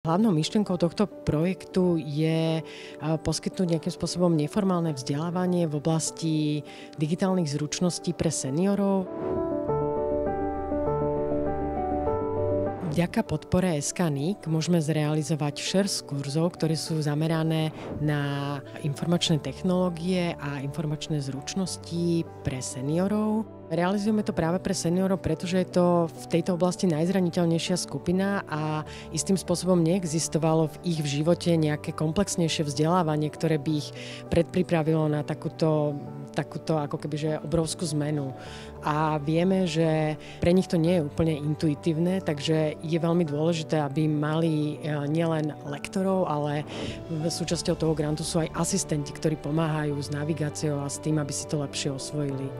Hlavnou myšlienkou tohto projektu je poskytnúť nejakým spôsobom neformálne vzdelávanie v oblasti digitálnych zručností pre seniorov. Vďaka podpore SK-NIC môžeme zrealizovať šers kurzov, ktoré sú zamerané na informačné technológie a informačné zručnosti pre seniorov. Realizujeme to práve pre seniorov, pretože je to v tejto oblasti najzraniteľnejšia skupina a istým spôsobom neexistovalo v ich živote nejaké komplexnejšie vzdelávanie, ktoré by ich predpripravilo na takúto ako kebyže obrovskú zmenu. A vieme, že pre nich to nie je úplne intuitívne, takže je veľmi dôležité, aby mali nielen lektorov, ale súčasťou toho grantu sú aj asistenti, ktorí pomáhajú s navigáciou a s tým, aby si to lepšie osvojili.